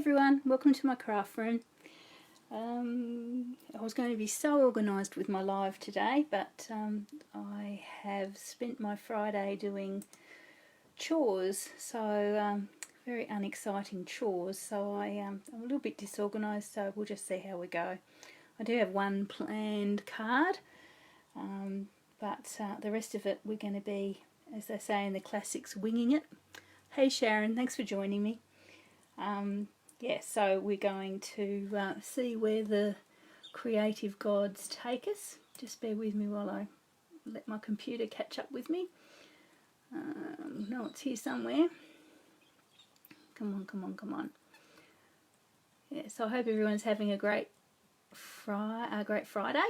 everyone, welcome to my craft room. I was going to be so organised with my live today, but I have spent my Friday doing chores, so very unexciting chores, so I'm a little bit disorganised, so we'll just see how we go. I do have one planned card, but the rest of it we're going to be, as they say in the classics, winging it. Hey Sharon, thanks for joining me. Yeah, so we're going to see where the creative gods take us. Just bear with me while I let my computer catch up with me. No, it's here somewhere. Come on, come on, come on. Yeah, so I hope everyone's having a great Friday,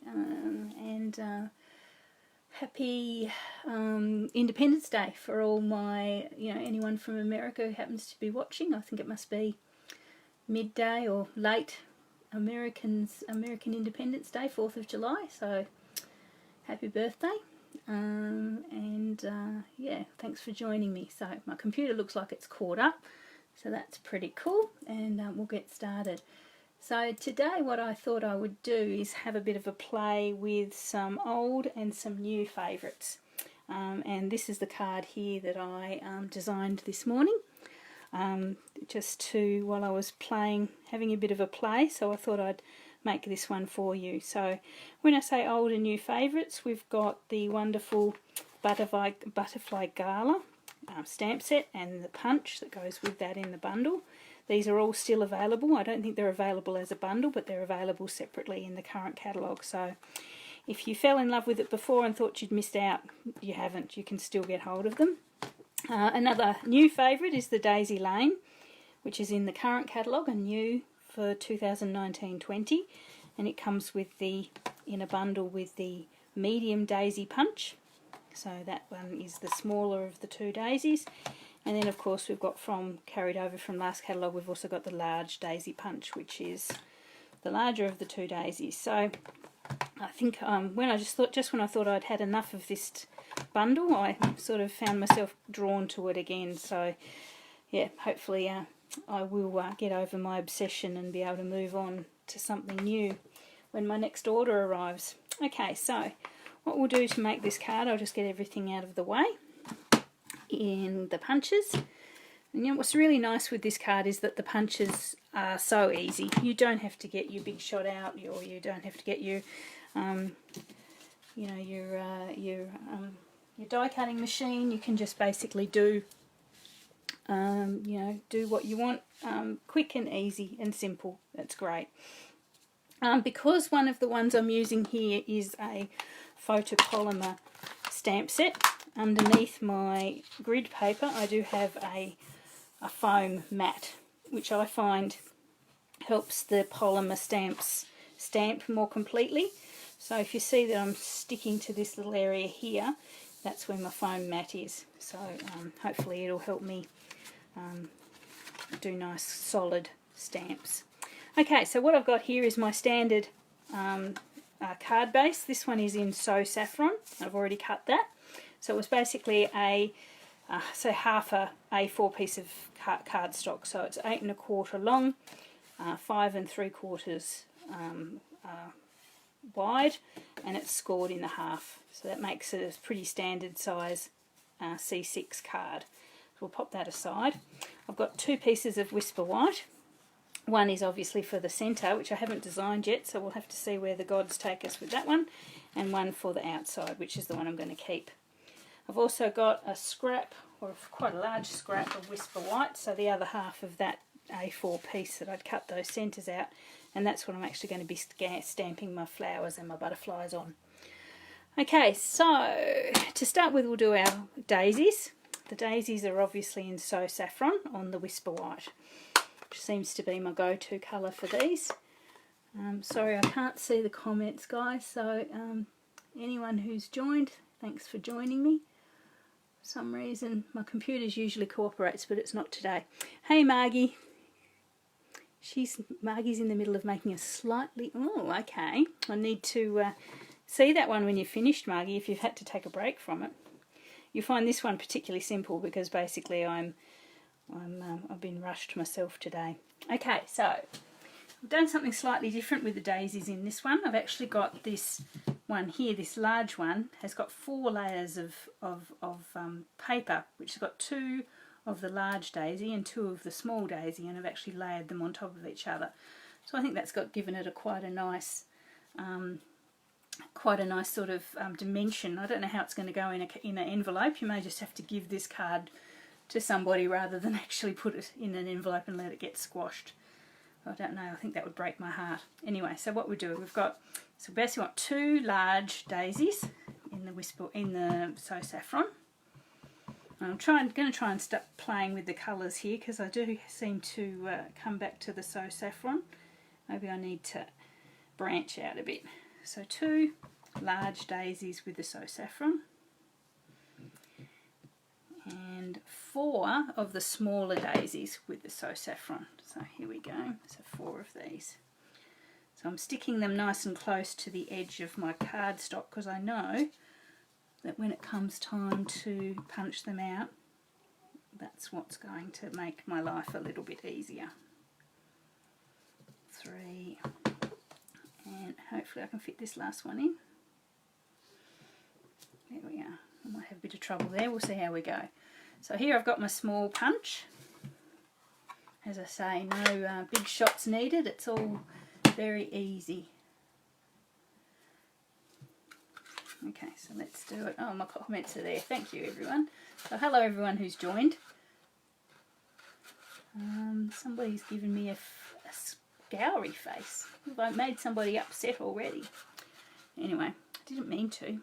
and happy Independence Day for all my, anyone from America who happens to be watching. I think it must be midday or late American Independence Day, 4th of July, so happy birthday. Yeah, thanks for joining me. So my computer looks like it's caught up, so that's pretty cool, and we'll get started. So today what I thought I would do is have a bit of a play with some old and some new favourites. And this is the card here that I designed this morning, while I was playing, having a bit of a play, so I thought I'd make this one for you. So when I say old and new favourites, we've got the wonderful Butterfly Gala stamp set and the punch that goes with that in the bundle. These are all still available. I don't think they're available as a bundle, but they're available separately in the current catalogue. So if you fell in love with it before and thought you'd missed out, you haven't. You can still get hold of them. Another new favourite is the Daisy Lane, which is in the current catalogue and new for 2019-20, and it comes in a bundle with the medium daisy punch. So that one is the smaller of the two daisies. And then of course we've got, carried over from last catalogue, we've also got the large daisy punch, which is the larger of the two daisies. So I think when I thought I'd had enough of this bundle, I sort of found myself drawn to it again. So yeah, hopefully I will get over my obsession and be able to move on to something new when my next order arrives. Okay, so what we'll do to make this card, I'll just get everything out of the way in the punches. And what's really nice with this card is that the punches are so easy. You don't have to get your big shot out, or you don't have to get your die cutting machine. You can just basically do what you want, quick and easy and simple. That's great. Because one of the ones I'm using here is a photopolymer stamp set, underneath my grid paper I do have a foam mat, which I find helps the polymer stamps stamp more completely. So if you see that I'm sticking to this little area here, that's where my foam mat is. So hopefully it'll help me do nice solid stamps. Okay, so what I've got here is my standard card base. This one is in So Saffron. I've already cut that. So it was basically half a A4 piece of cardstock. So it's 8 1/4 long, 5 3/4 wide, and it's scored in half. So that makes it a pretty standard size C6 card. So we'll pop that aside. I've got 2 pieces of Whisper White. One is obviously for the centre, which I haven't designed yet, so we'll have to see where the gods take us with that one, and one for the outside, which is the one I'm going to keep. I've also got a scrap, or quite a large scrap of Whisper White, so the other half of that A4 piece that I'd cut those centres out, and that's what I'm actually going to be stamping my flowers and my butterflies on. Okay, so to start with, we'll do our daisies. The daisies are obviously in So Saffron on the Whisper White, which seems to be my go-to colour for these. Sorry I can't see the comments, guys, so anyone who's joined, thanks for joining me. For some reason my computer usually cooperates, but it's not today. Hey Margie. Margie's in the middle of making a slightly... Oh, okay. I need to see that one when you're finished, Margie, if you've had to take a break from it. You find this one particularly simple because basically I'm I've been rushed myself today. Okay, so I've done something slightly different with the daisies in this one. I've actually got this one here, this large one, has got 4 layers of paper, which has got 2 of the large daisy and 2 of the small daisy, and I've actually layered them on top of each other. So I think that's given it quite a nice sort of dimension. I don't know how it's going to go in an envelope. You may just have to give this card to somebody rather than actually put it in an envelope and let it get squashed. I don't know, I think that would break my heart. Anyway, so what we do, so basically want 2 large daisies in the So Saffron. I'm going to try and start playing with the colours here, because I do seem to come back to the So Saffron. Maybe I need to branch out a bit. So 2 large daisies with the So Saffron, and 4 of the smaller daisies with the So Saffron. So here we go, so 4 of these. So I'm sticking them nice and close to the edge of my cardstock, because I know that when it comes time to punch them out, that's what's going to make my life a little bit easier. 3, and hopefully I can fit this last one in. There we are. I might have a bit of trouble there, we'll see how we go. So here I've got my small punch. As I say, no big shots needed, it's all very easy. Okay, so let's do it. Oh, my comments are there. Thank you, everyone. So hello, everyone who's joined. Somebody's given me a scoury face. I've made somebody upset already. Anyway, I didn't mean to.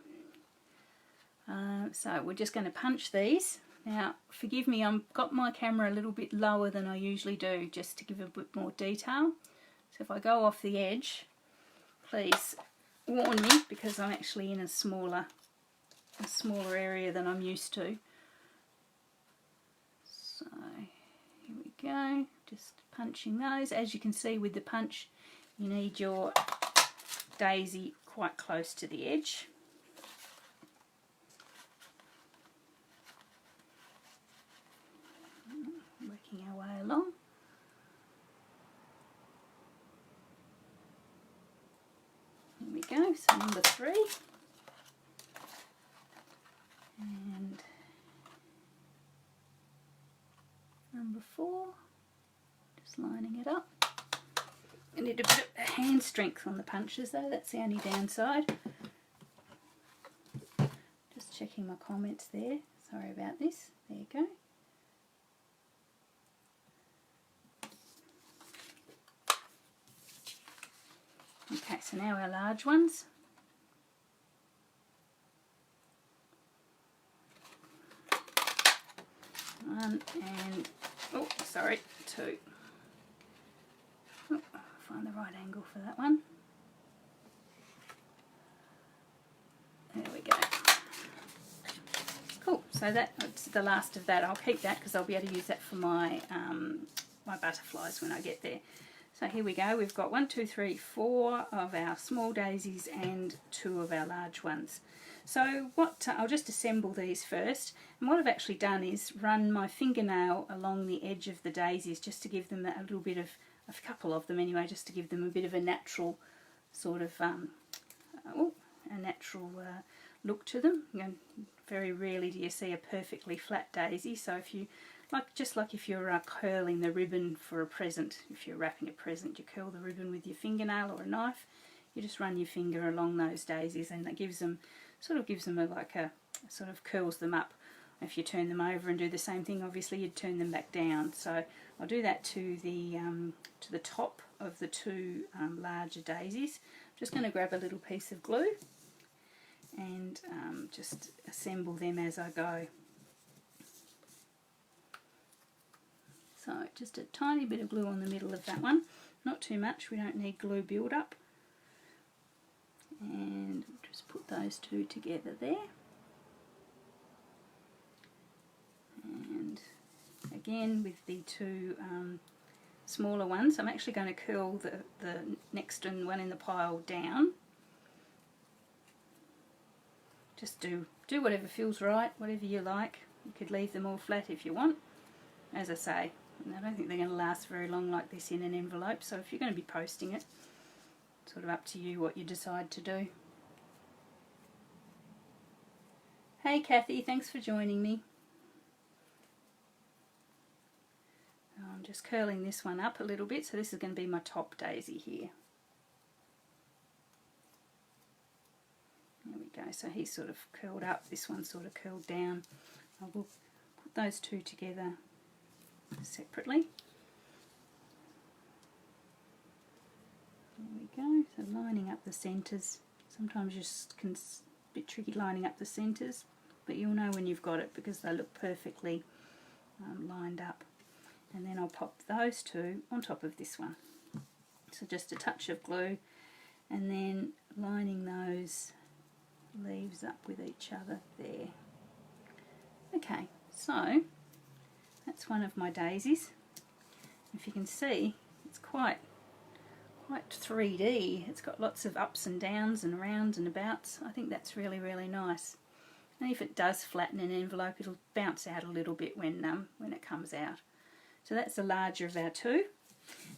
So we're just going to punch these. Now, forgive me, I've got my camera a little bit lower than I usually do, just to give a bit more detail. So if I go off the edge, please warn me, because I'm actually in a smaller area than I'm used to. So here we go, just punching those. As you can see with the punch, you need your daisy quite close to the edge. Working our way along. Here we go, so number 3. And number 4. Just lining it up. I need a bit of hand strength on the punches though, that's the only downside. Just checking my comments there, sorry about this. There you go. Okay, so now our large ones. 1 and, oh, sorry, 2. Oh, I'll find the right angle for that one. There we go. Cool, so that's the last of that. I'll keep that because I'll be able to use that for my, my butterflies when I get there. So here we go, we've got 1, 2, 3, 4 of our small daisies and 2 of our large ones. So I'll just assemble these first, and what I've actually done is run my fingernail along the edge of the daisies just to give them a little bit of, a couple of them anyway, just to give them a bit of a natural sort of, look to them. You know, very rarely do you see a perfectly flat daisy, so if you, just like if you're curling the ribbon for a present, if you're wrapping a present, you curl the ribbon with your fingernail or a knife, you just run your finger along those daisies and that gives them, sort of curls them up. If you turn them over and do the same thing, obviously you'd turn them back down. So I'll do that to the top of the 2 larger daisies. I'm just going to grab a little piece of glue and just assemble them as I go. So just a tiny bit of glue on the middle of that one, not too much, we don't need glue build up. And just put those 2 together there. And again with the 2 smaller ones, I'm actually going to curl the next one in the pile down. Just do whatever feels right, whatever you like. You could leave them all flat if you want. as I say, I don't think they're going to last very long like this in an envelope, so if you're going to be posting it, it's sort of up to you what you decide to do. Hey Kathy, thanks for joining me. I'm just curling this one up a little bit, so this is going to be my top daisy here. There we go, so he's sort of curled up, this one's sort of curled down. I will put those two together separately. There we go, so lining up the centres. Sometimes it's a bit tricky lining up the centres, but you'll know when you've got it because they look perfectly lined up. And then I'll pop those two on top of this one. So just a touch of glue and then lining those leaves up with each other there. Okay, so that's one of my daisies. If you can see, it's quite 3D. It's got lots of ups and downs and rounds and abouts. I think that's really, really nice. And if it does flatten an envelope, it'll bounce out a little bit when it comes out. So that's the larger of our two.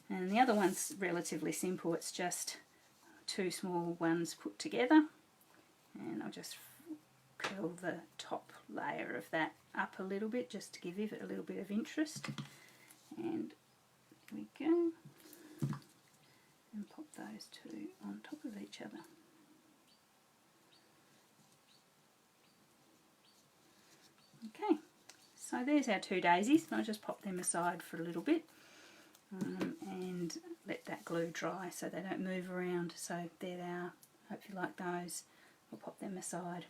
And the other one's relatively simple. It's just two small ones put together. And I'll just curl the top layer of that up a little bit just to give it a little bit of interest. And there we go. And pop those two on top of each other. Okay, so there's our two daisies. I'll just pop them aside for a little bit and let that glue dry so they don't move around. So there they are. Hope you like those. I'll pop them aside.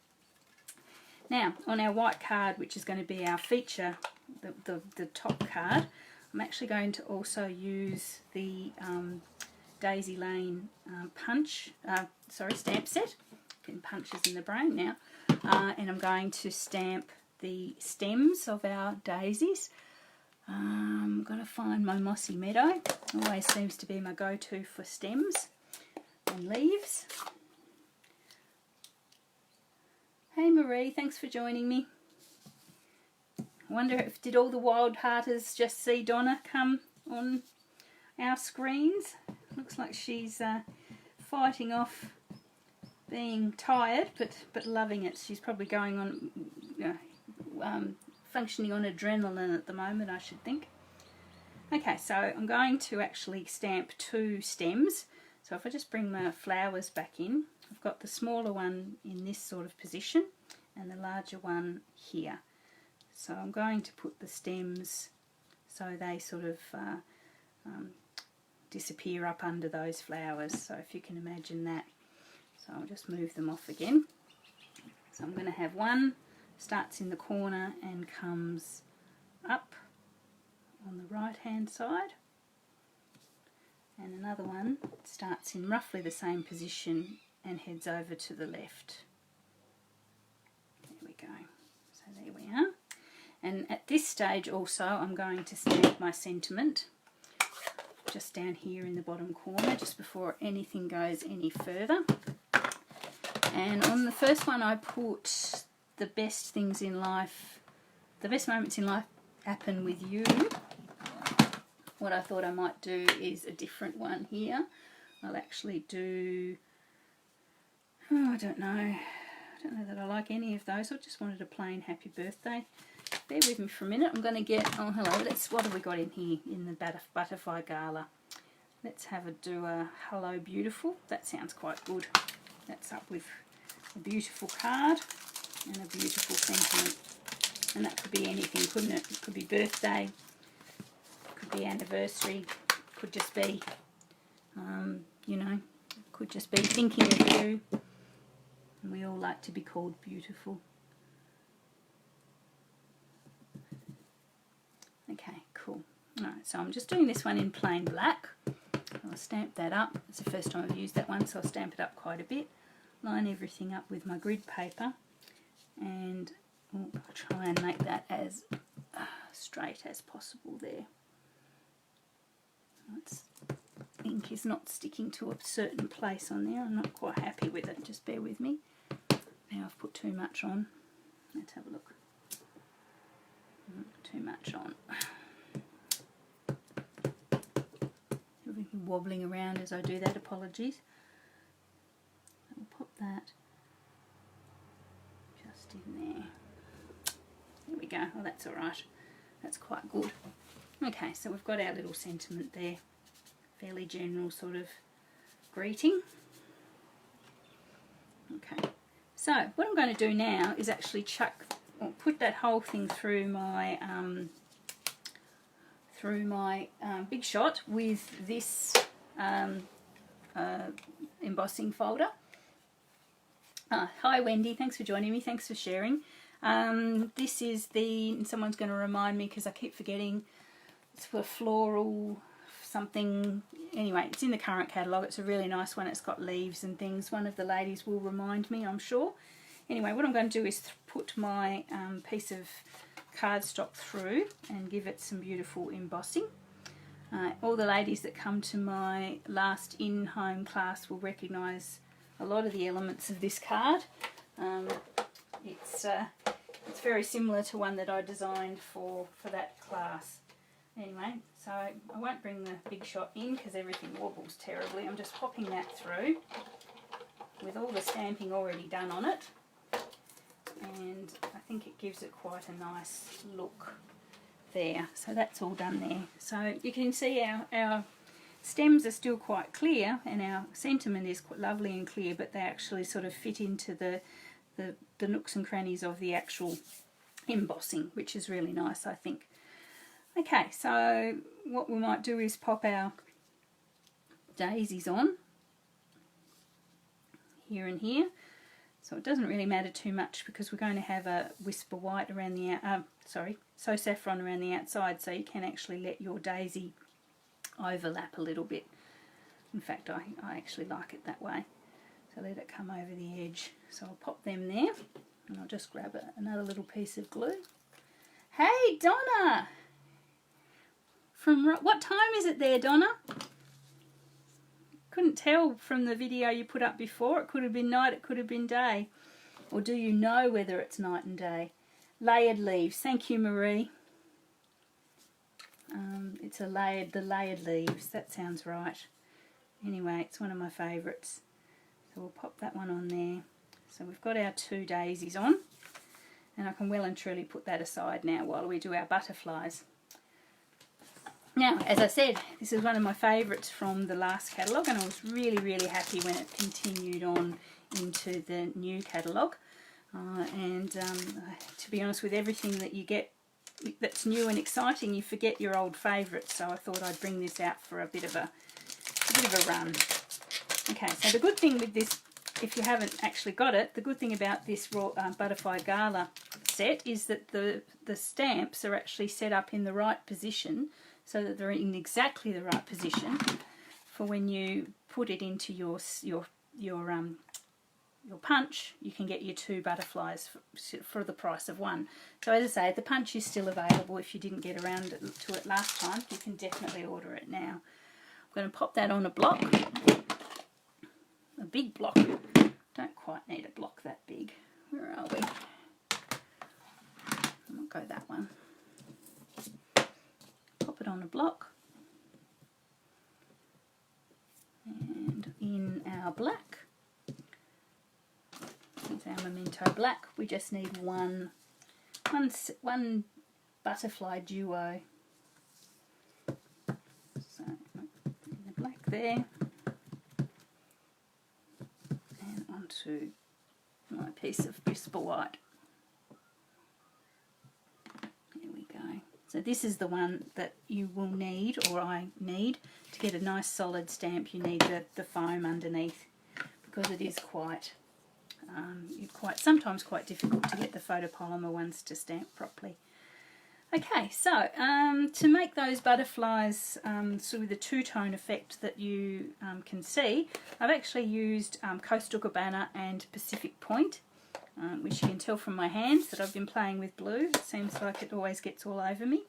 Now on our white card, which is going to be our feature, the top card, I'm actually going to also use the Daisy Lane stamp set. Getting punches in the brain now. And I'm going to stamp the stems of our daisies. I'm going to find my Mossy Meadow. Always seems to be my go-to for stems and leaves. Hey Marie, thanks for joining me. I wonder if did all the Wild Hearters just see Donna come on our screens. Looks like she's fighting off being tired but loving it. She's probably going on functioning on adrenaline at the moment, I should think. Okay, so I'm going to actually stamp two stems. So if I just bring my flowers back in, I've got the smaller one in this sort of position and the larger one here. So I'm going to put the stems so they sort of disappear up under those flowers. So if you can imagine that. So I'll just move them off again. So I'm going to have one starts in the corner and comes up on the right hand side, and another one starts in roughly the same position and heads over to the left. There we go. So there we are. And at this stage also I'm going to stamp my sentiment just down here in the bottom corner just before anything goes any further. And on the first one I put the best things in life, the best moments in life happen with you. What I thought I might do is a different one here. I'll actually do, I don't know that I like any of those. I just wanted a plain happy birthday. Bear with me for a minute. I'm going to get, oh hello, what have we got in here in the Butterfly Gala? Let's do a hello beautiful. That sounds quite good. That's up with a beautiful card and a beautiful sentiment. And that could be anything, couldn't it? It could be birthday, could be anniversary, could just be, you know, could just be thinking of you. And we all like to be called beautiful. Okay, cool. Alright, so I'm just doing this one in plain black. I'll stamp that up. It's the first time I've used that one, so I'll stamp it up quite a bit. Line everything up with my grid paper. And I'll try and make that as straight as possible there. Ink is not sticking to a certain place on there. I'm not quite happy with it. Just bear with me. Now I've put too much on. Let's have a look. Too much on. wobbling around as I do that, apologies. I'll pop that just in there. There we go. Oh, that's alright. That's quite good. Okay, so we've got our little sentiment there. Fairly general sort of greeting. Okay, so what I'm going to do now is actually put that whole thing through my Big Shot with this embossing folder. Hi Wendy, thanks for joining me, thanks for sharing. This is and someone's going to remind me because I keep forgetting, it's for floral something. Anyway, it's in the current catalogue. It's a really nice one. It's got leaves and things. One of the ladies will remind me, I'm sure. Anyway, what I'm going to do is put my piece of cardstock through and give it some beautiful embossing. All the ladies that come to my last in-home class will recognise a lot of the elements of this card. It's very similar to one that I designed for that class. Anyway, so I won't bring the Big Shot in because everything wobbles terribly. I'm just popping that through with all the stamping already done on it, and I think it gives it quite a nice look there. So that's all done there. So you can see our stems are still quite clear and our sentiment is quite lovely and clear, but they actually sort of fit into the nooks and crannies of the actual embossing, which is really nice, I think. Okay, so what we might do is pop our daisies on here and here. So it doesn't really matter too much because we're going to have a whisper white around the so saffron around the outside, so you can actually let your daisy overlap a little bit. In fact, I actually like it that way. So let it come over the edge. So I'll pop them there, and I'll just grab another little piece of glue. Hey Donna! What time is it there, Donna? Couldn't tell from the video you put up before. It could have been night, it could have been day. Or do you know whether it's night and day? Layered leaves. Thank you, Marie. It's the layered leaves. That sounds right. Anyway, it's one of my favourites. So we'll pop that one on there. So we've got our two daisies on. And I can well and truly put that aside now while we do our butterflies. Now, as I said, this is one of my favourites from the last catalogue, and I was really, really happy when it continued on into the new catalogue. To be honest, with everything that you get that's new and exciting, you forget your old favourites. So I thought I'd bring this out for a bit of a run. Okay, so the good thing with this, if you haven't actually got it, the good thing about this Butterfly Gala set is that the stamps are actually set up in the right position, so that they're in exactly the right position for when you put it into your punch. You can get your two butterflies for the price of one. So as I say, the punch is still available. If you didn't get around to it last time, you can definitely order it now. I'm going to pop that on a block, a big block. Don't quite need a block that big. Where are we? I'll go that one. Pop it on a block, and in our black, it's our Memento Black, we just need one butterfly duo. So in the black there, and onto my piece of whisper white. There we go. So this is the one that you will need, or I need, to get a nice solid stamp. You need the foam underneath, because it is sometimes quite difficult to get the photopolymer ones to stamp properly. Okay, so to make those butterflies sort of the two-tone effect that you can see, I've actually used Coastal Cabana and Pacific Point, which you can tell from my hands that I've been playing with blue. It seems like it always gets all over me.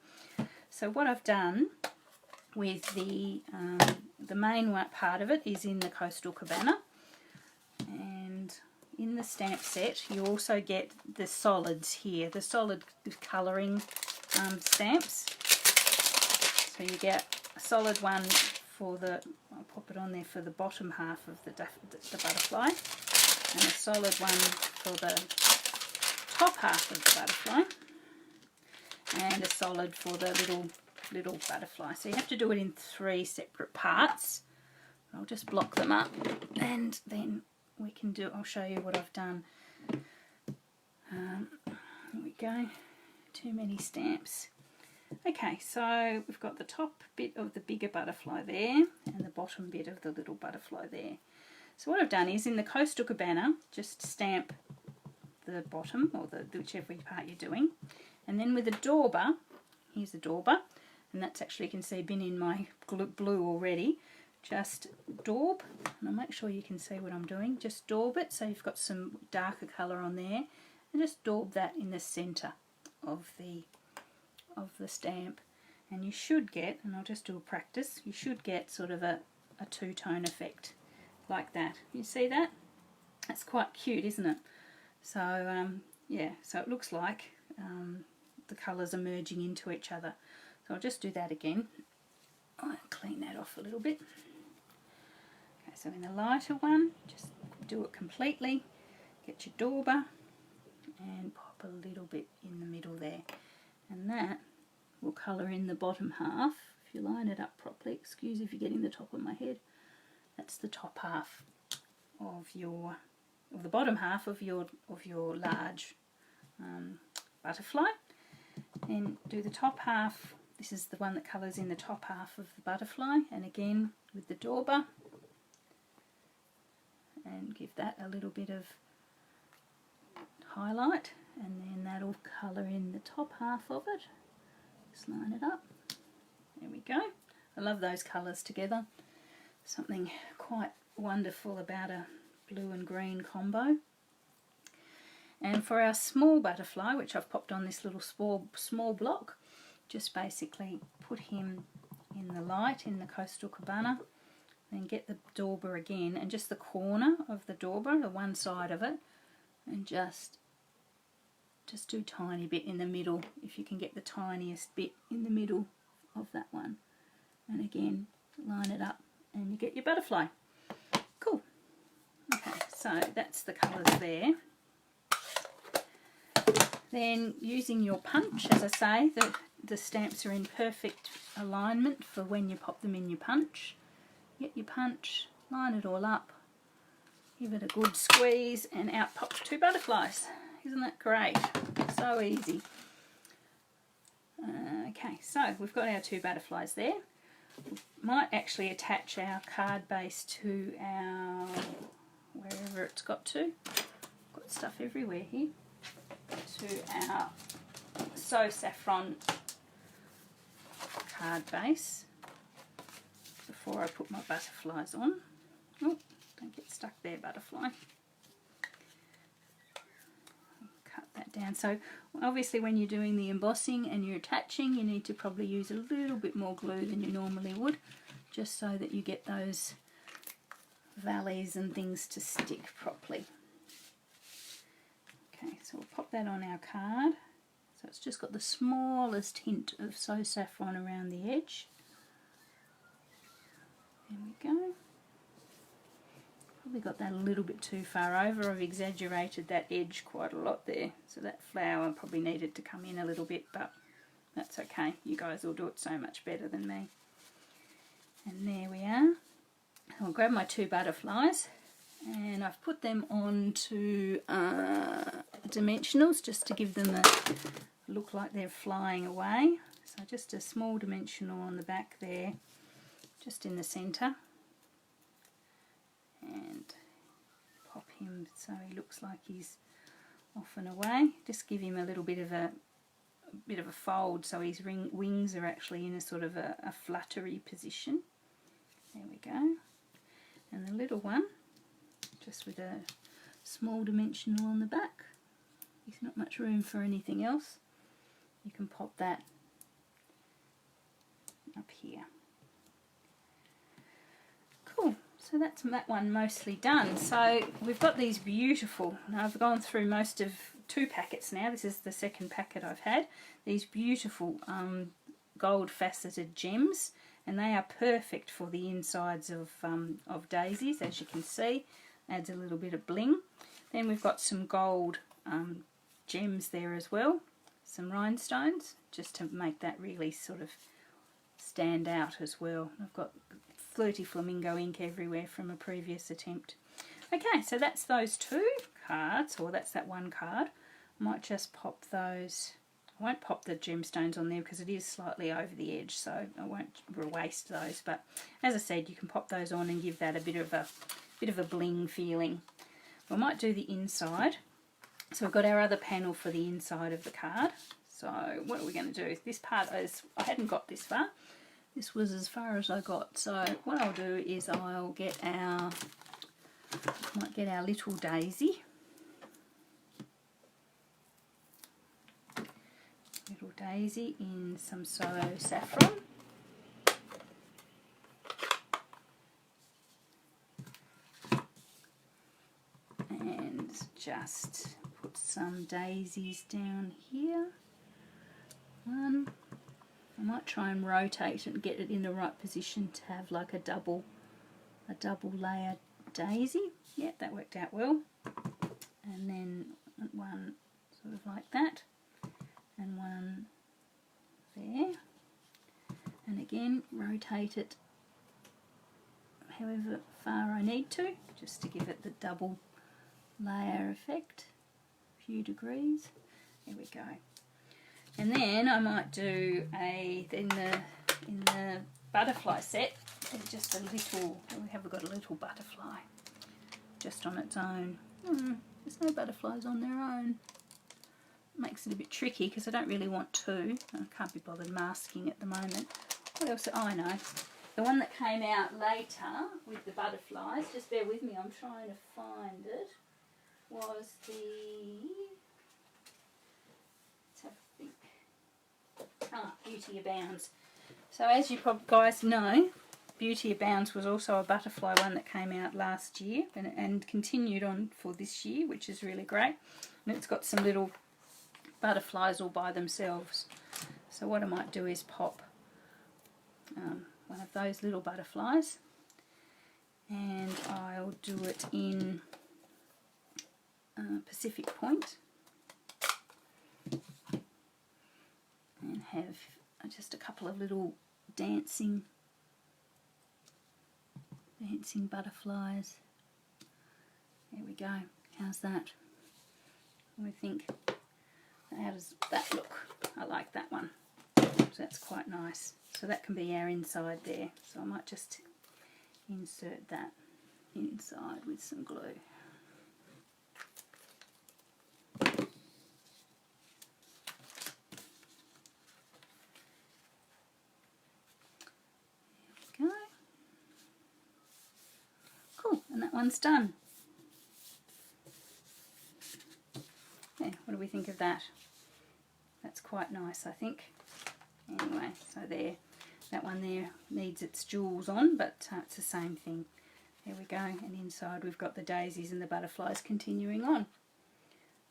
So what I've done with the main part of it is in the Coastal Cabana, and in the stamp set you also get the solids here, the solid colouring stamps. So you get a solid one for the, I'll pop it on there for the bottom half of the butterfly, and a solid one for the top half of the butterfly, and a solid for the little butterfly. So you have to do it in 3 separate parts. I'll just block them up, and then we can do, I'll show you what I've done. Here we go, too many stamps. Okay, so we've got the top bit of the bigger butterfly there and the bottom bit of the little butterfly there. So what I've done is in the Coastal Cabana, just stamp the bottom, or whichever part you're doing, and then with a dauber, here's a dauber, and that's actually, you can see, been in my blue already. Just daub, and I'll make sure you can see what I'm doing. Just daub it so you've got some darker colour on there, and just daub that in the centre of the stamp, and you should get, and I'll just do a practice, you should get sort of a two-tone effect like that. You see that? That's quite cute, isn't it? So yeah, so it looks like the colours are merging into each other. So I'll just do that again. I'll clean that off a little bit. Okay, so in the lighter one, just do it completely. Get your dauber and pop a little bit in the middle there, and that will colour in the bottom half. If you line it up properly, excuse if you're getting the top of my head, that's the top half of the bottom half of your large butterfly. Then do the top half. This is the one that colours in the top half of the butterfly, and again with the dauber, and give that a little bit of highlight, and then that'll colour in the top half of it. Just line it up. There we go. I love those colours together. Something quite wonderful about a blue and green combo. And for our small butterfly, which I've popped on this little small block, just basically put him in the light in the Coastal Cabana, then get the dauber again, and just the corner of the dauber, the one side of it, and just do a tiny bit in the middle, if you can get the tiniest bit in the middle of that one, and again line it up and you get your butterfly. Cool. Okay, so that's the colours there. Then using your punch, as I say, the stamps are in perfect alignment for when you pop them in your punch. Get your punch, line it all up, give it a good squeeze, and out pops 2 butterflies. Isn't that great? So easy. Okay, so we've got our 2 butterflies there. We might actually attach our card base to our, wherever it's got to. Got stuff everywhere here. To our So Saffron card base before I put my butterflies on. Oh, don't get stuck there, butterfly. Cut that down. So obviously when you're doing the embossing and you're attaching, you need to probably use a little bit more glue than you normally would, just so that you get those valleys and things to stick properly. Okay, so we'll pop that on our card. So it's just got the smallest hint of So Saffron around the edge. There we go. Probably got that a little bit too far over. I've exaggerated that edge quite a lot there. So that flower probably needed to come in a little bit, but that's okay. You guys will do it so much better than me. And there we are. I'll grab my 2 butterflies, and I've put them onto dimensionals just to give them a look like they're flying away. So just a small dimensional on the back there, just in the centre, and pop him so he looks like he's off and away. Just give him a little bit of a fold so his wings are actually in a sort of a fluttery position. There we go. And the little one, just with a small dimensional on the back. There's not much room for anything else. You can pop that up here. Cool, so that's that one mostly done. So we've got these beautiful, now I've gone through most of 2 packets now, this is the 2nd packet I've had, these beautiful gold faceted gems, and they are perfect for the insides of daisies, as you can see. Adds a little bit of bling. Then we've got some gold gems there as well, some rhinestones, just to make that really sort of stand out as well. I've got Flirty Flamingo ink everywhere from a previous attempt. Okay, so that's those two cards, or that's that one card. I might just pop those. I won't pop the gemstones on there because it is slightly over the edge, so I won't waste those. But as I said, you can pop those on and give that a bit of a bling feeling. We might do the inside. So we've got our other panel for the inside of the card. So what are we going to do? This part is, I hadn't got this far. This was as far as I got. So what I'll do is I'll get might get our little daisy. Little daisy in some So Saffron. And just put some daisies down here. One. I might try and rotate it and get it in the right position to have like a double layer daisy. Yeah, that worked out well. And then one sort of like that, and one there. And again, rotate it however far I need to, just to give it the double layer effect. A few degrees. There we go. And then I might do in the butterfly set, just a little. We have got a little butterfly just on its own. There's no butterflies on their own. Makes it a bit tricky because I don't really want to. I can't be bothered masking at the moment. What else? Oh, I know. The one that came out later with the butterflies, just bear with me, I'm trying to find it, was the... Let's have a think. Beauty Abounds. So as you probably guys know, Beauty Abounds was also a butterfly one that came out last year and continued on for this year, which is really great. And it's got some little butterflies all by themselves. So what I might do is pop one of those little butterflies, and I'll do it in Pacific Point, and have just a couple of little dancing butterflies. There we go. How's that? What do we think? How does that look? I like that one. So that's quite nice. So that can be our inside there. So I might just insert that inside with some glue. There we go. Cool, and that one's done. Yeah, what do we think of that? That's quite nice, I think. Anyway, so there, that one there needs its jewels on, but it's the same thing. There we go, and inside we've got the daisies and the butterflies continuing on.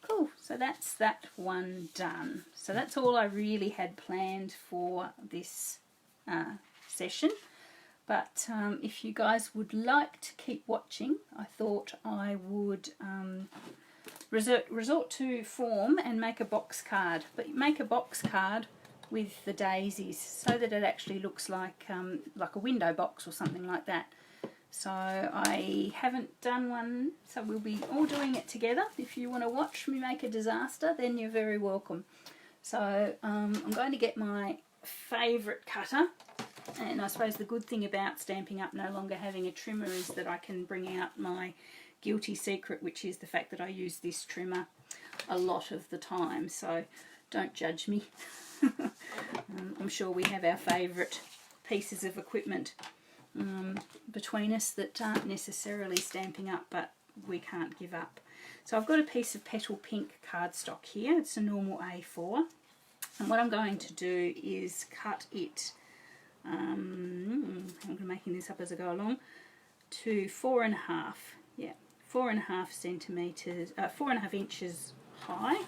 Cool, so that's that one done. So that's all I really had planned for this session. But if you guys would like to keep watching, I thought I would resort to form and make a box card. But make a box card with the daisies so that it actually looks like a window box or something like that. So I haven't done one, so we'll be all doing it together. If you want to watch me make a disaster, then you're very welcome. So I'm going to get my favourite cutter, and I suppose the good thing about Stampin' Up no longer having a trimmer is that I can bring out my guilty secret, which is the fact that I use this trimmer a lot of the time, so don't judge me. I'm sure we have our favourite pieces of equipment between us that aren't necessarily Stampin' Up, but we can't give up. So I've got a piece of Petal Pink cardstock here. It's a normal A4, and what I'm going to do is cut it, I'm making this up as I go along, to 4.5, yeah, 4.5 centimetres, 4.5 inches high.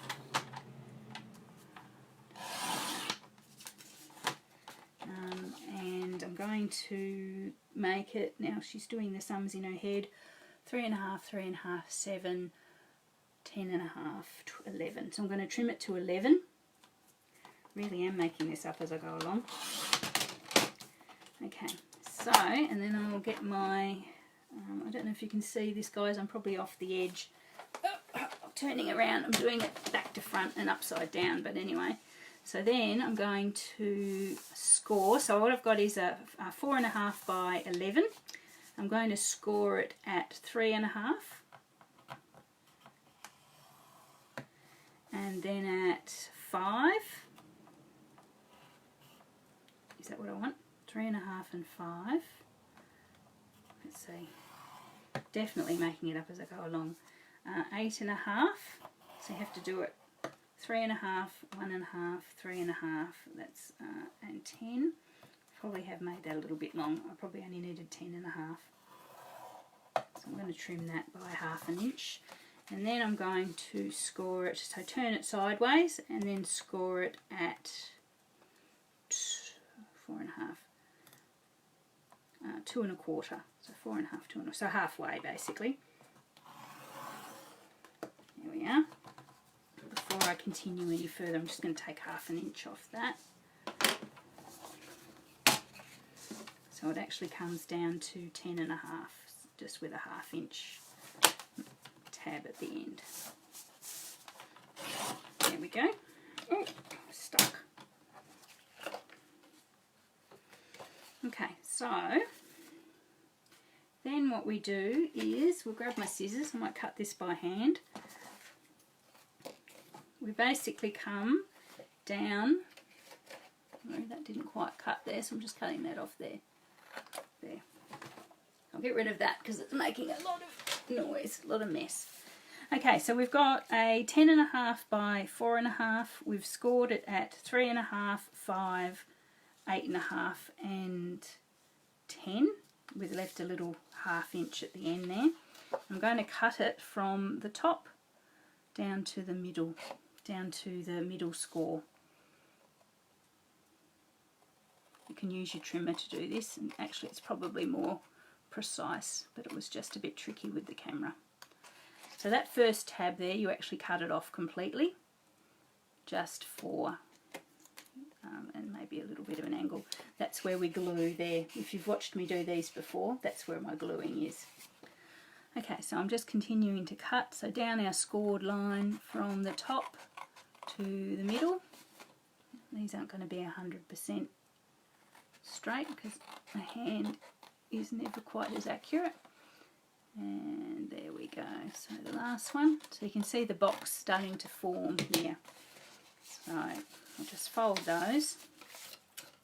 And I'm going going to make it, now she's doing the sums in her head, 3.5, 3.5, 7, 10.5, 11. So I'm going to trim it to 11. Really am making this up as I go along. Okay, so, and then I'll get my, I don't know if you can see this, guys, I'm probably off the edge. Turning around, I'm doing it back to front and upside down, but anyway. So then I'm going to score. So what I've got is a 4.5 by 11. I'm going to score it at 3.5. And then at 5. Is that what I want? 3.5 and 5. Let's see. Definitely making it up as I go along. 8.5. So you have to do it 3.5, 1.5, 3.5. That's and 10. Probably have made that a little bit long. I probably only needed 10.5. So I'm going to trim that by 1/2 inch. And then I'm going to score it, so turn it sideways and then score it at 4.5, 2.25. So 4.5, 2.25, so halfway basically. There we are. Before I continue any further, I'm just going to take 1/2 inch off that. So it actually comes down to 10.5, just with a 1/2 inch tab at the end. There we go. Oh, stuck. Okay, so then what we do is we'll grab my scissors. I might cut this by hand. We basically come down. Oh, that didn't quite cut there, so I'm just cutting that off there. There. I'll get rid of that because it's making a lot of noise, a lot of mess. Okay, so we've got a 10.5 by 4.5. We've scored it at 3.5, 5, 8.5 and 10. We've left a little 1/2 inch at the end there. I'm going to cut it from the top down to the middle score. You can use your trimmer to do this, and actually it's probably more precise, but it was just a bit tricky with the camera. So that first tab there, you actually cut it off completely, just for, and maybe a little bit of an angle. That's where we glue there. If you've watched me do these before, that's where my gluing is. Okay, so I'm just continuing to cut, so down our scored line from the top to the middle. These aren't going to be 100% straight because my hand is never quite as accurate. And there we go, so the last one. So you can see the box starting to form here. So I'll just fold those,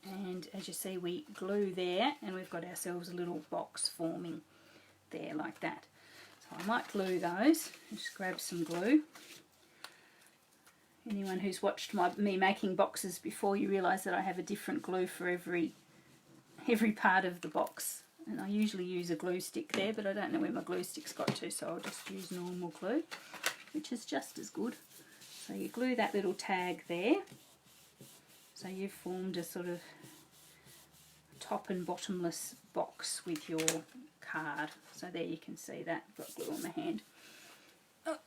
and as you see we glue there, and we've got ourselves a little box forming there like that. So I might glue those. Just grab some glue. Anyone who's watched me making boxes before, you realise that I have a different glue for every part of the box. And I usually use a glue stick there, but I don't know where my glue stick's got to, so I'll just use normal glue, which is just as good. So you glue that little tag there. So you've formed a sort of top and bottomless box with your card. So there you can see that. I've got glue on my hand. Oh.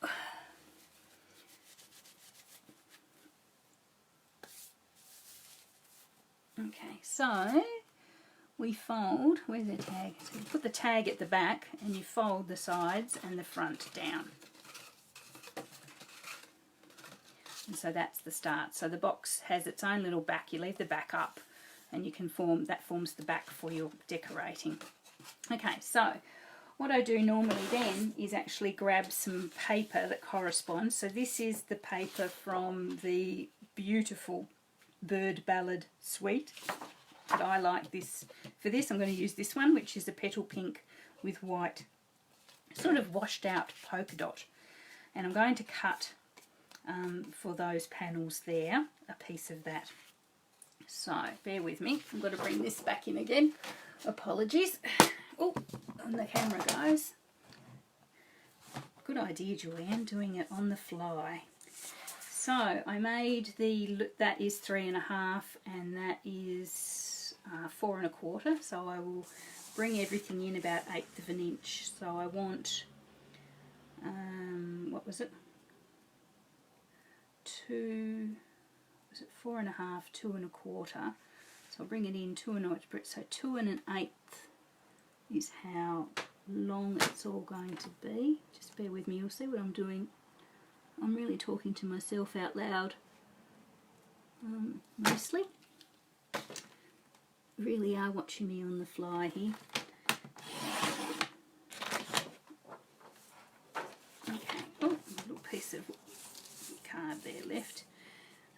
Okay, so we fold, where's the tag? So you put the tag at the back and you fold the sides and the front down. And so that's the start. So the box has its own little back. You leave the back up and you can that forms the back for your decorating. Okay, so what I do normally then is actually grab some paper that corresponds. So this is the paper from the beautiful Bird Ballad Suite. But I like this. For this I'm going to use this one, which is a petal pink with white sort of washed out polka dot. And I'm going to cut for those panels there a piece of that. So bear with me, I've got to bring this back in again. Apologies. Oh, on the camera goes. Good idea, Julianne, doing it on the fly. So I made that is 3.5 and that is 4 1/4, so I will bring everything in about 1/8 of an inch. So I want, what was it? 4 1/2, 2 1/4. So I'll bring it in 2 1/8, so 2 1/8 is how long it's all going to be. Just bear with me, you'll see what I'm doing. I'm really talking to myself out loud, mostly. Really are watching me on the fly here. Okay, oh, a little piece of card there left.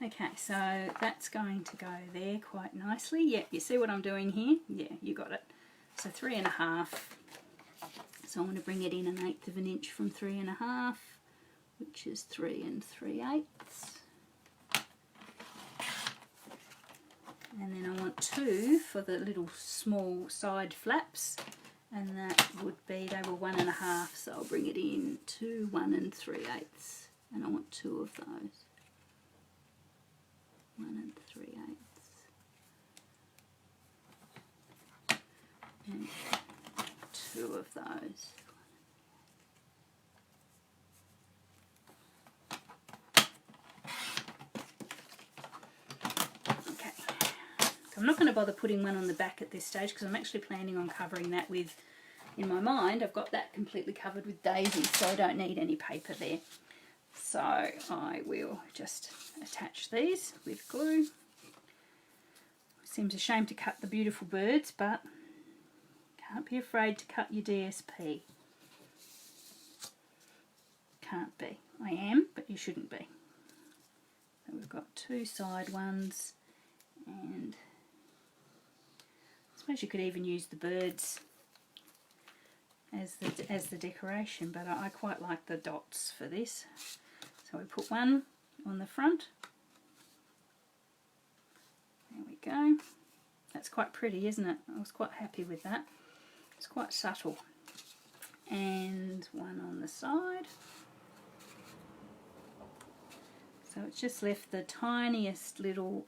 Okay, so that's going to go there quite nicely. Yeah, you see what I'm doing here? Yeah, you got it. So 3 1/2. So I want to bring it in 1/8 of an inch from 3 1/2, which is 3 3/8. And then I want 2 for the little small side flaps, and that would be, they were 1 1/2, so I'll bring it in to 1 3/8, and I want 2 of those. 1 3/8. And 2 of those. Okay, I'm not going to bother putting one on the back at this stage because I'm actually planning on covering that with, in my mind, I've got that completely covered with daisies, so I don't need any paper there. So I will just attach these with glue. Seems a shame to cut the beautiful birds, but can't be afraid to cut your DSP. Can't be. I am, but you shouldn't be. So we've got 2 side ones, and I suppose you could even use the birds as the decoration, but I quite like the dots for this. So we put one on the front. There we go. That's quite pretty, isn't it? I was quite happy with that. It's quite subtle. And one on the side. So it's just left the tiniest little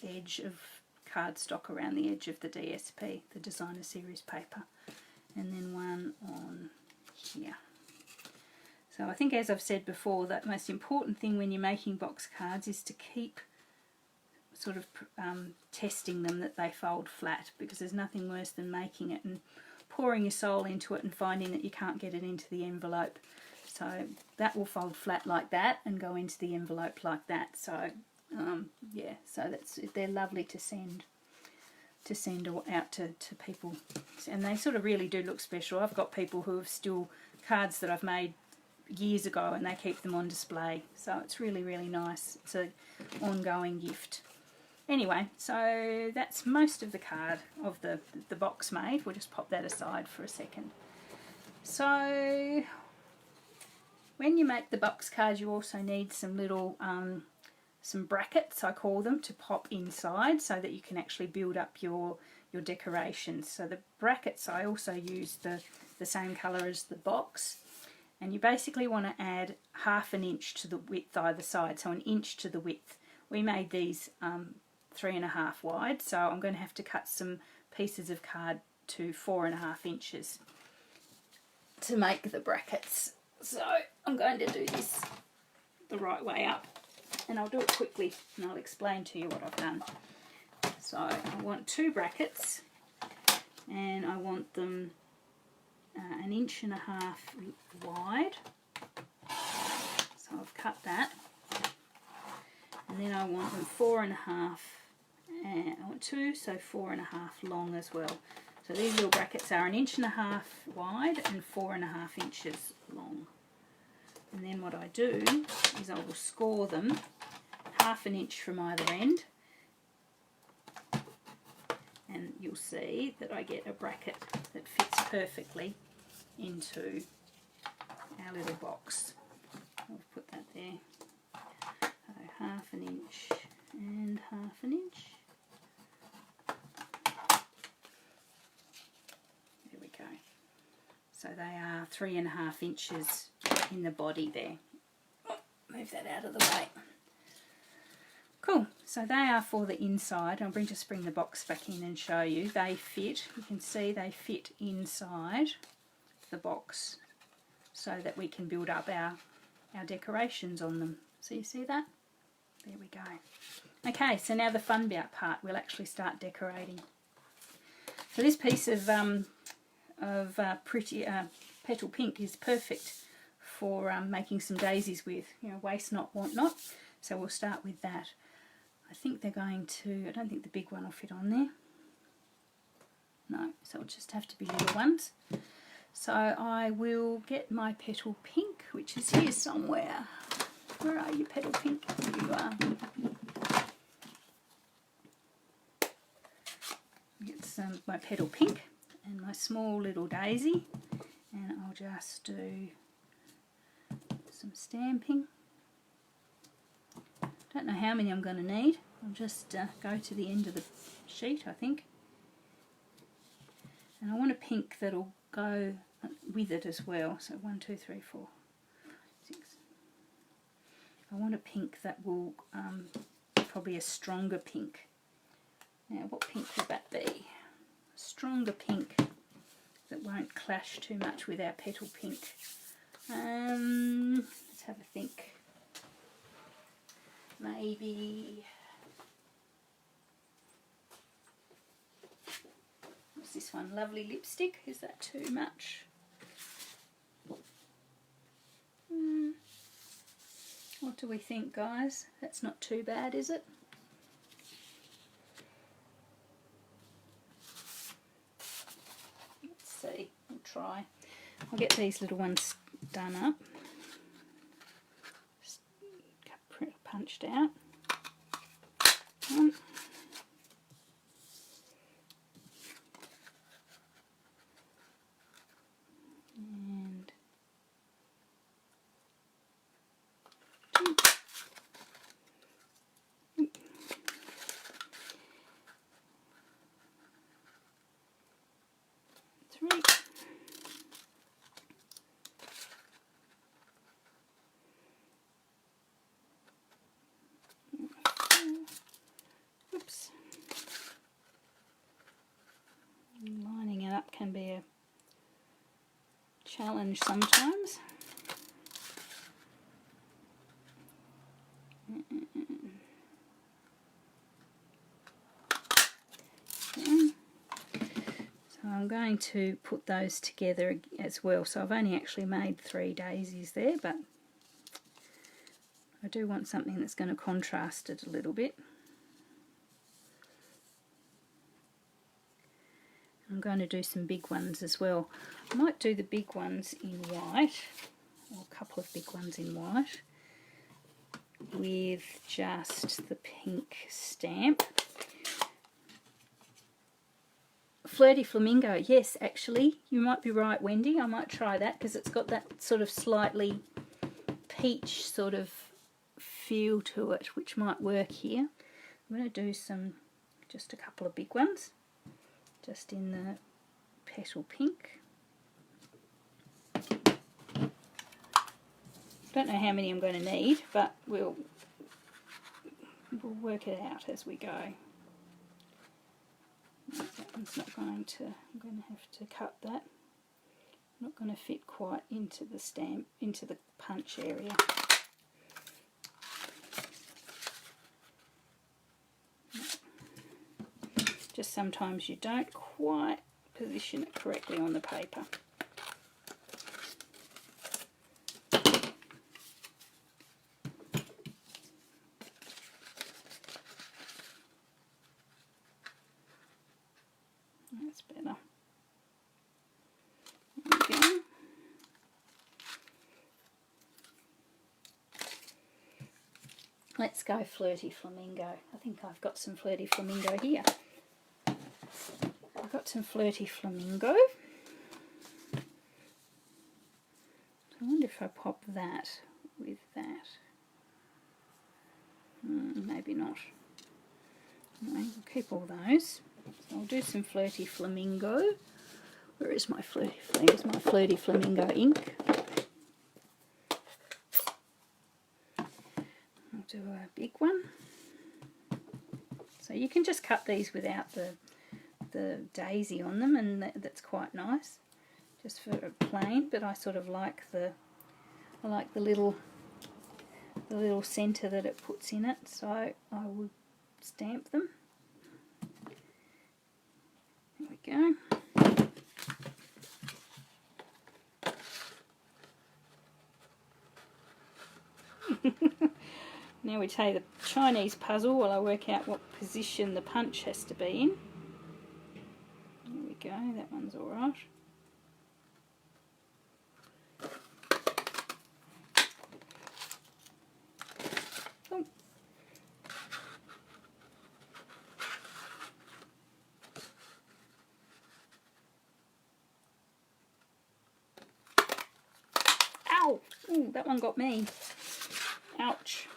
edge of cardstock around the edge of the DSP, the designer series paper. And then one on here. So I think, as I've said before, that the most important thing when you're making box cards is to keep sort of testing them that they fold flat, because there's nothing worse than making it and pouring your soul into it and finding that you can't get it into the envelope. So that will fold flat like that and go into the envelope like that. So yeah, so they're lovely to send out to people, and they sort of really do look special. I've got people who have still cards that I've made years ago and they keep them on display, so it's really, really nice. It's an ongoing gift. Anyway, so that's most of the card of the box made. We'll just pop that aside for a second. So when you make the box card, you also need some little some brackets, I call them, to pop inside so that you can actually build up your decorations. So the brackets, I also use the same colour as the box, and you basically want to add 1/2 an inch to the width either side, so 1 inch to the width. We made these 3 1/2 wide, so I'm going to have to cut some pieces of card to 4 1/2 inches to make the brackets. So I'm going to do this the right way up, and I'll do it quickly and I'll explain to you what I've done. So I want 2 brackets, and I want them 1 1/2 inches wide. So I've cut that, and then I want them 4 1/2, and I want 2, so 4 1/2 long as well. So these little brackets are 1 1/2 inches wide and 4 1/2 inches long. And then what I do is I will score them 1/2 an inch from either end, and you'll see that I get a bracket that fits perfectly into our little box. I'll put that there. So 1/2 an inch and 1/2 an inch. There we go. So they are 3 1/2 inches in the body there. Oh, move that out of the way. Cool. So they are for the inside. I'll just bring the box back in and show you. They fit, you can see they fit inside the box so that we can build up our decorations on them. So you see that? There we go. Okay, so now the fun part, we'll actually start decorating. So this piece of pretty petal pink is perfect for making some daisies with, you know, waste not, want not. So we'll start with that. I think they're going to, I don't think the big one will fit on there. No, so it'll just have to be little ones. So I will get my petal pink, which is here somewhere. Where are you, petal pink? Here you are. Get my petal pink and my small little daisy, and I'll just do some stamping. Don't know how many I'm going to need. I'll just go to the end of the sheet, I think. And I want a pink that'll go with it as well. So 1, 2, 3, 4, 6. I want a pink that will probably a stronger pink. Now, what pink would that be? A stronger pink that won't clash too much with our petal pink. Let's have a think. Maybe, what's this one? Lovely Lipstick. Is that too much? What do we think, guys? That's not too bad, is it? Let's see. We'll try. I'll get these little ones done up. Punched out. And three. Oops. Lining it up can be a challenge sometimes. So I'm going to put those together as well. So I've only actually made 3 daisies there, but I do want something that's going to contrast it a little bit. I'm going to do some big ones as well. I might do the big ones in white, or a couple of big ones in white, with just the pink stamp. Flirty Flamingo, yes, actually, you might be right, Wendy. I might try that because it's got that sort of slightly peach sort of feel to it, which might work here. I'm going to do just a couple of big ones, just in the petal pink. Don't know how many I'm going to need, but we'll work it out as we go. That one's not going to, I'm going to have to cut that. Not going to fit quite into the stamp, into the punch area. Just sometimes you don't quite position it correctly on the paper. That's better. There we go. Let's go Flirty Flamingo. I think I've got some Flirty Flamingo here. I've got some Flirty Flamingo. I wonder if I pop that with that. Maybe not. Anyway, we'll keep all those. So I'll do some Flirty Flamingo. Where is my Flirty Flamingo? Here's my Flirty Flamingo ink. I'll do a big one. you can just cut these without the daisy on them, and that's quite nice, just for a plain. But I sort of like the little centre that it puts in it, so I would stamp them. There we go. Now we take the Chinese puzzle while I work out what position the punch has to be in. There we go, that one's alright. Oh. Ow! Ooh, that one got me. Ouch.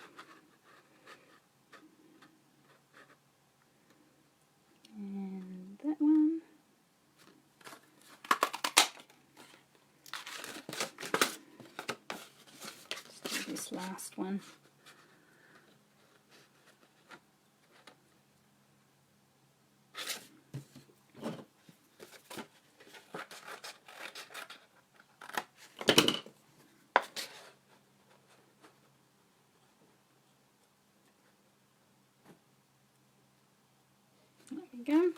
And that one. Let's do this last one. There we go.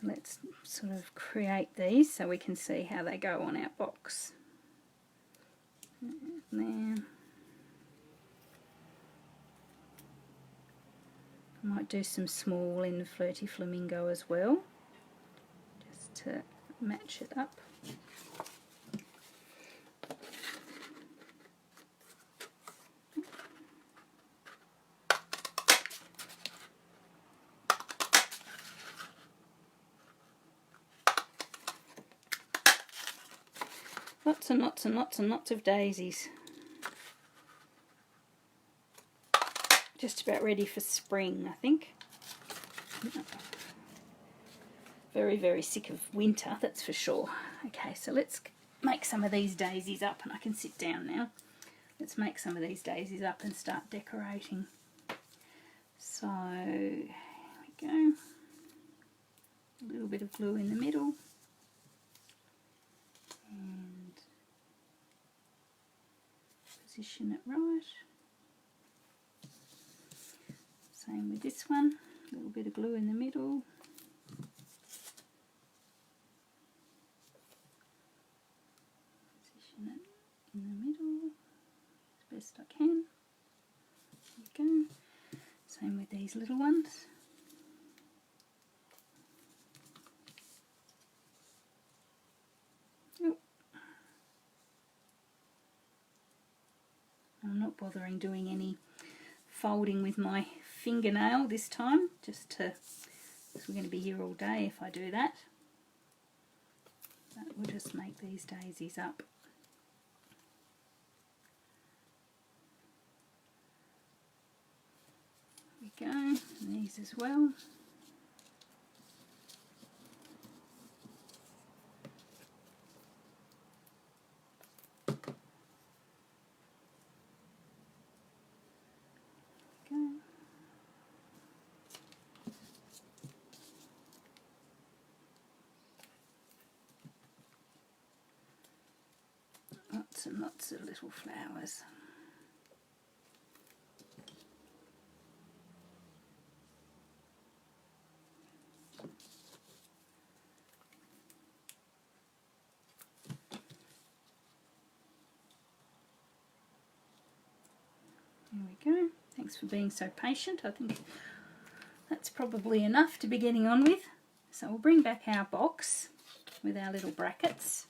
Let's sort of create these so we can see how they go on our box. There. I might do some small in the Flirty Flamingo as well, just to match it up. Lots and lots and lots and lots of daisies. Just about ready for spring, I think. Very, very sick of winter, that's for sure. Okay, so let's make some of these daisies up, and I can sit down now. Let's make some of these daisies up and start decorating. So, here we go. A little bit of glue in the middle. And position it right. Same with this one, a little bit of glue in the middle. Position it in the middle as best I can. There we go. Same with these little ones. Oh. I'm not bothering doing any folding with my fingernail this time, just to, because we're going to be here all day if I do that. But we'll just make these daisies up. There we go, and these as well. Lots and lots of little flowers. There we go. Thanks for being so patient. I think that's probably enough to be getting on with. So we'll bring back our box with our little brackets.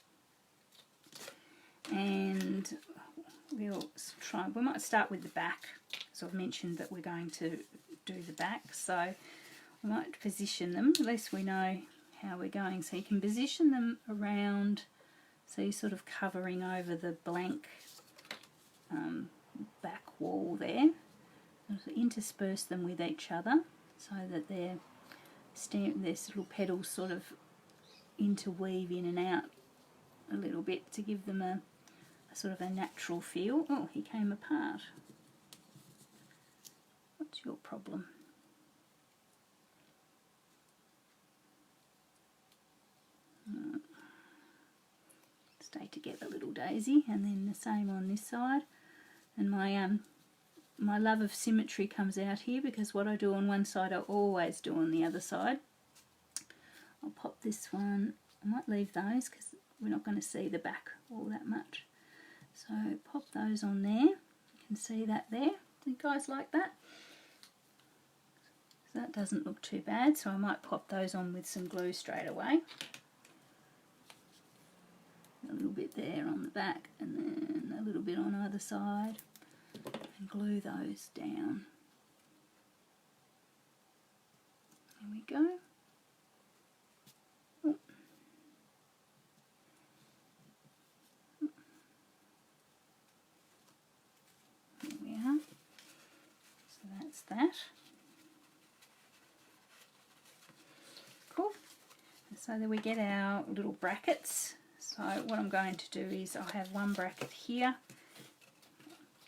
And we'll try, we might start with the back, so I've mentioned that we're going to do the back, so we might position them, at least we know how we're going. So you can position them around, so you're sort of covering over the blank back wall there. So intersperse them with each other so that their little petals sort of interweave in and out a little bit to give them a sort of a natural feel. Oh, he came apart. What's your problem? Stay together, little daisy. And then the same on this side. And my love of symmetry comes out here, because what I do on one side I always do on the other side. I'll pop this one. I might leave those because we're not going to see the back all that much. So pop those on there. You can see that there. Do you guys like that? So that doesn't look too bad, so I might pop those on with some glue straight away. A little bit there on the back, and then a little bit on either side, and glue those down. There we go. Oh. There we are. So that's that. Cool. So then we get our little brackets. So what I'm going to do is I have one bracket here.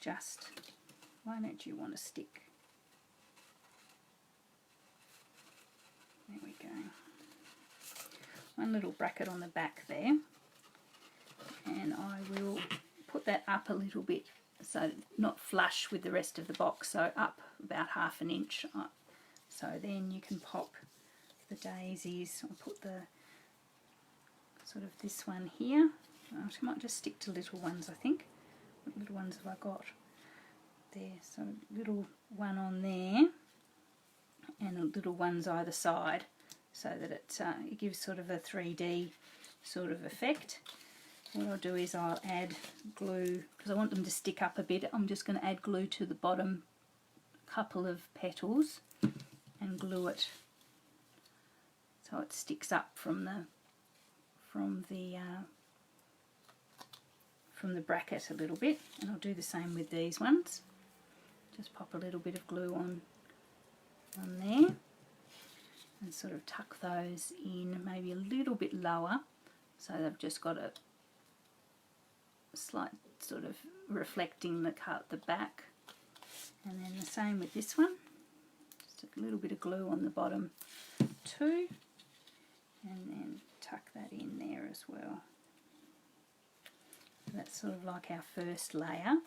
Just, why don't you want to stick? There we go. One little bracket on the back there. And I will put that up a little bit, so not flush with the rest of the box, so up about 1/2 inch up. So then you can pop the daisies. I'll put the sort of this one here. I might just stick to little ones, I think. What little ones have I got? There, so little one on there, and a little ones either side, so that it gives sort of a 3D sort of effect. What I'll do is I'll add glue, because I want them to stick up a bit. I'm just going to add glue to the bottom couple of petals and glue it so it sticks up from the bracket a little bit. And I'll do the same with these ones. Just pop a little bit of glue on there and sort of tuck those in maybe a little bit lower, so they've just got a slight sort of reflecting the back. And then the same with this one. Just a little bit of glue on the bottom too, and then tuck that in there as well. That's sort of like our first layer.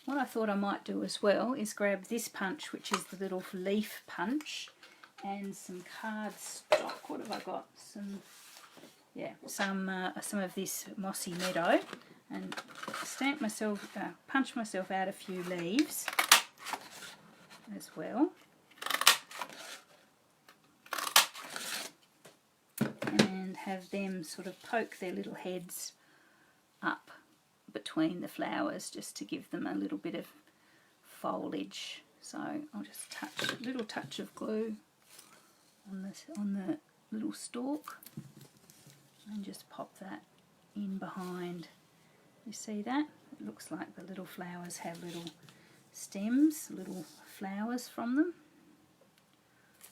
What I thought I might do as well is grab this punch, which is the little leaf punch, and some cardstock. What have I got? Some of this Mossy Meadow, and punch myself out a few leaves as well. And have them sort of poke their little heads up between the flowers, just to give them a little bit of foliage. So I'll just touch a little touch of glue on the little stalk, and just pop that in behind. You see that? It looks like the little flowers have little stems, little flowers from them,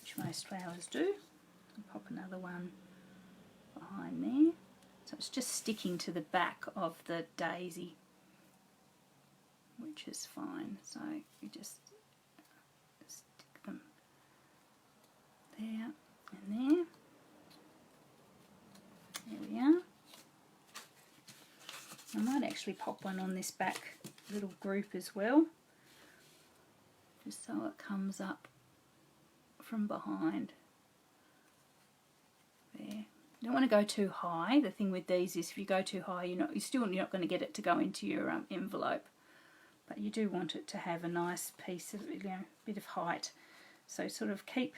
which most flowers do. I'll pop another one behind there. So it's just sticking to the back of the daisy, which is fine. So you just stick them there and there. There we are. I might actually pop one on this back little group as well, just so it comes up from behind. There. You don't want to go too high. The thing with these is if you go too high, you're not going to get it to go into your envelope. But you do want it to have a nice piece of, bit of height. So sort of keep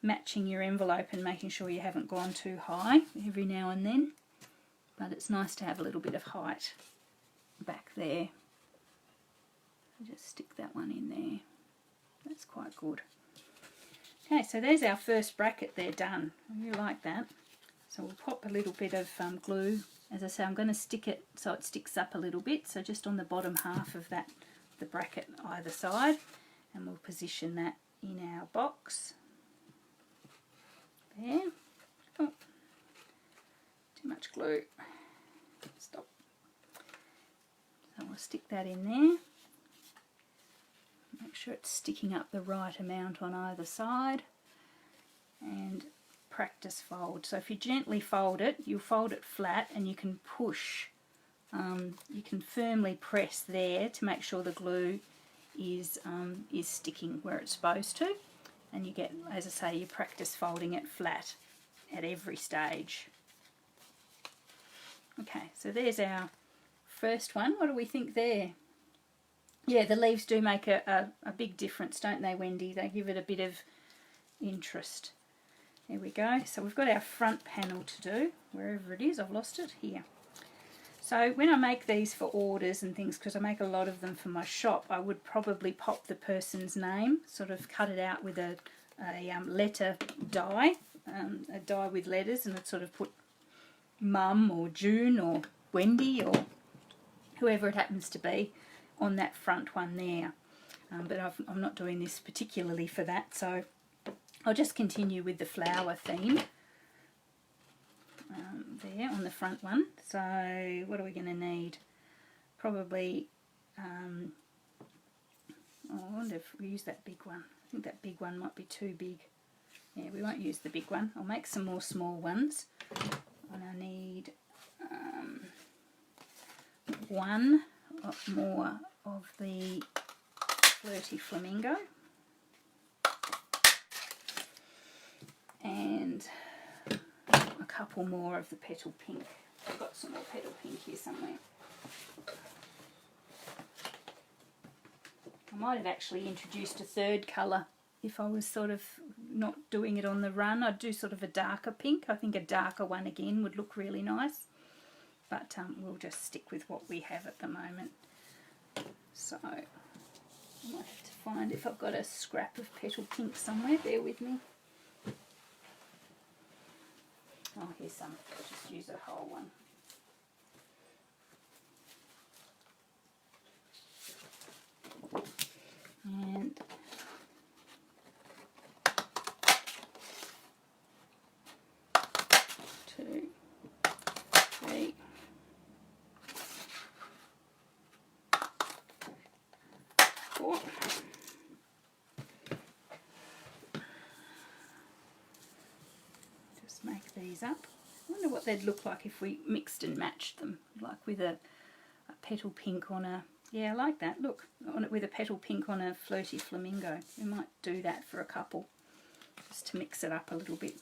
matching your envelope and making sure you haven't gone too high every now and then. But it's nice to have a little bit of height back there. So just stick that one in there. That's quite good. Okay, so there's our first bracket there done. I really like that. So we'll pop a little bit of glue. As I say, I'm going to stick it so it sticks up a little bit, so just on the bottom half of that, the bracket either side, and we'll position that in our box. There. Oh. too much glue. Stop. So I'll stick that in there. Make sure it's sticking up the right amount on either side. And practice fold. So if you gently fold it, you'll fold it flat and you can push. You can firmly press there to make sure the glue is sticking where it's supposed to. And you get, as I say, you practice folding it flat at every stage. Okay, so there's our first one. What do we think there? Yeah, the leaves do make a big difference, don't they, Wendy? They give it a bit of interest. There we go. So we've got our front panel to do, wherever it is. I've lost it here. So when I make these for orders and things, because I make a lot of them for my shop, I would probably pop the person's name, sort of cut it out with a letter die, a die with letters, and I'd sort of put Mum or June or Wendy or whoever it happens to be on that front one there. But I'm not doing this particularly for that, so I'll just continue with the flower theme there on the front one. So what are we going to need? Probably, I wonder if we use that big one. I think that big one might be too big. Yeah, we won't use the big one. I'll make some more small ones. And I need one more of the Flirty Flamingo. And a couple more of the Petal Pink. I've got some more Petal Pink here somewhere. I might have actually introduced a third colour if I was sort of not doing it on the run. I'd do sort of a darker pink. I think a darker one again would look really nice. But we'll just stick with what we have at the moment. So I might have to find if I've got a scrap of Petal Pink somewhere. Bear with me. Oh, here's some. I'll just use a whole one. And 2, 3, 4. Just make these up. I wonder what they'd look like if we mixed and matched them, like with a Petal Pink on a, yeah, I like that, look, on it with a Petal Pink on a Flirty Flamingo. We might do that for a couple, just to mix it up a little bit.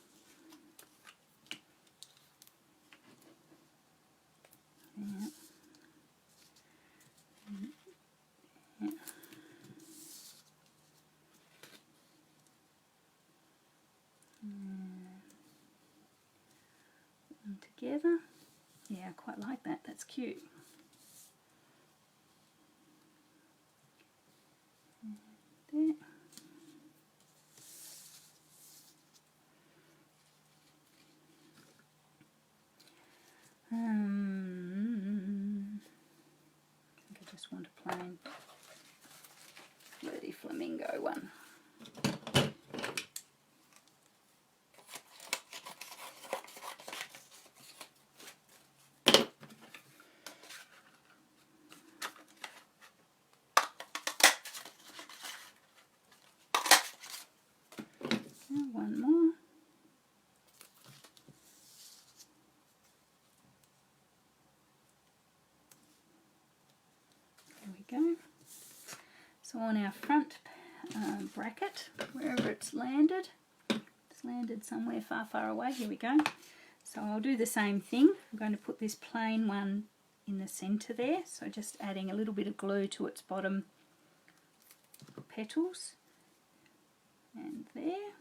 Yeah. Yeah. And together. Yeah, I quite like that. That's cute. There. I think I just want a plain Flirty Flamingo one. One more. There we go. So on our front bracket, wherever it's landed somewhere far, far away. Here we go. So I'll do the same thing. I'm going to put this plain one in the centre there. So just adding a little bit of glue to its bottom petals. And there.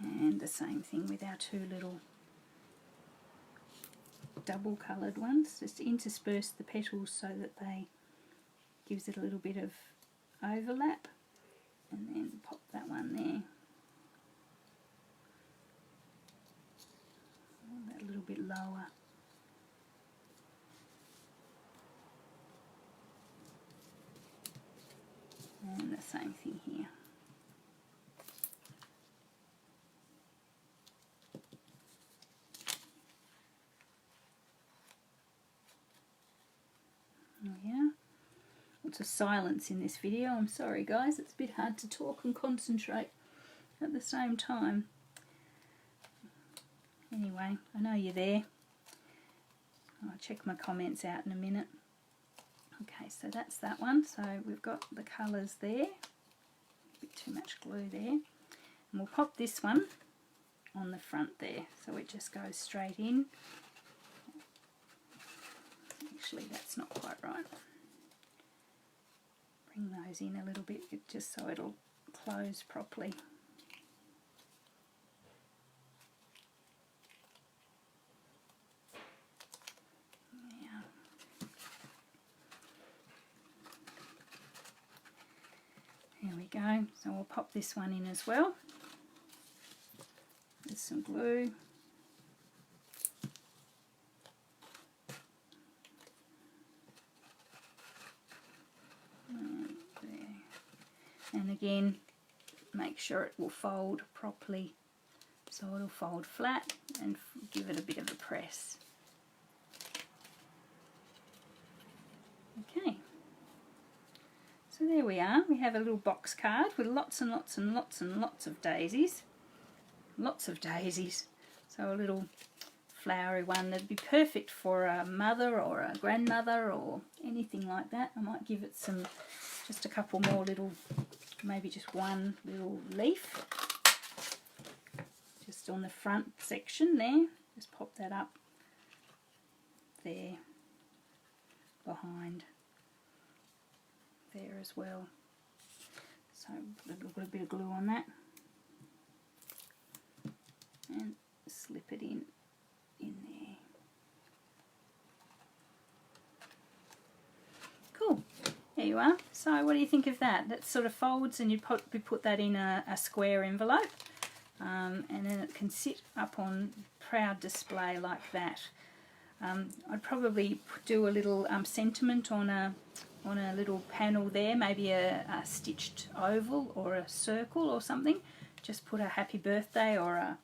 And the same thing with our two little double coloured ones. Just intersperse the petals so that they gives it a little bit of overlap, and then pop that one there. That a little bit lower. And the same thing here. Oh yeah, lots of silence in this video. I'm sorry guys, it's a bit hard to talk and concentrate at the same time. Anyway, I know you're there. I'll check my comments out in a minute. Okay, so that's that one. So we've got the colours there. A bit too much glue there. And we'll pop this one on the front there. So it just goes straight in. Actually, that's not quite right. Bring those in a little bit just so it'll close properly. There we go. So we'll pop this one in as well. With some glue. And there. And again, make sure it will fold properly. So it'll fold flat and give it a bit of a press. Okay. So there we are, we have a little box card with lots and lots and lots and lots of daisies. Lots of daisies. So a little flowery one that'd be perfect for a mother or a grandmother or anything like that. I might give it some, just a couple more little, maybe just one little leaf. Just on the front section there. Just pop that up there, behind. There as well. So a little bit of glue on that and slip it in there. Cool. There you are. So what do you think of that? That sort of folds and you put that in a square envelope, and then it can sit up on proud display like that. I'd probably do a little sentiment on a little panel there, maybe a stitched oval or a circle or something. Just put a happy birthday or a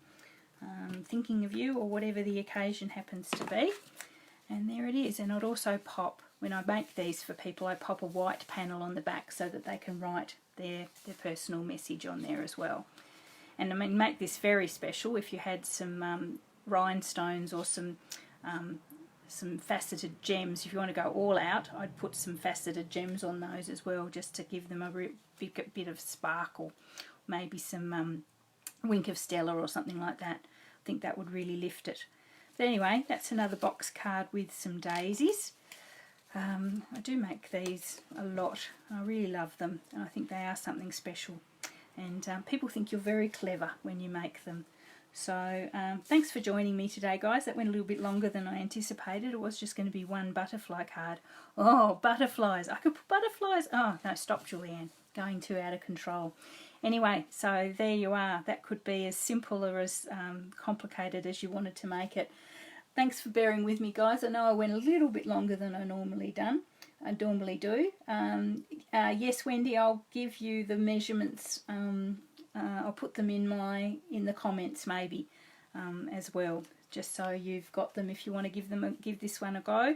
thinking of you or whatever the occasion happens to be. And there it is. And I'd also pop, when I make these for people, I pop a white panel on the back so that they can write their personal message on there as well. And I mean, make this very special if you had some rhinestones or some faceted gems. If you want to go all out, I'd put some faceted gems on those as well, just to give them a bit of sparkle. Maybe some wink of Stella or something like that. I think that would really lift it. But anyway, that's another box card with some daisies. I do make these a lot. I really love them, and I think they are something special. And people think you're very clever when you make them. So thanks for joining me today, guys. That went a little bit longer than I anticipated. It was just going to be one butterfly card. Oh, butterflies. I could put butterflies. Oh, no, stop, Julianne. Going too out of control. Anyway, so there you are. That could be as simple or as complicated as you wanted to make it. Thanks for bearing with me, guys. I know I went a little bit longer than I normally do. Yes, Wendy, I'll give you the measurements. I'll put them in the comments maybe as well, just so you've got them if you want to give this one a go.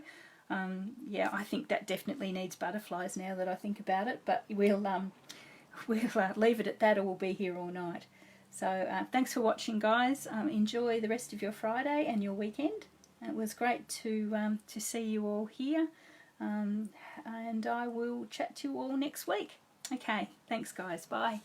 Yeah, I think that definitely needs butterflies now that I think about it, but we'll leave it at that, or we'll be here all night. So thanks for watching, guys. Enjoy the rest of your Friday and your weekend. It was great to see you all here, and I will chat to you all next week. Okay, thanks, guys. Bye.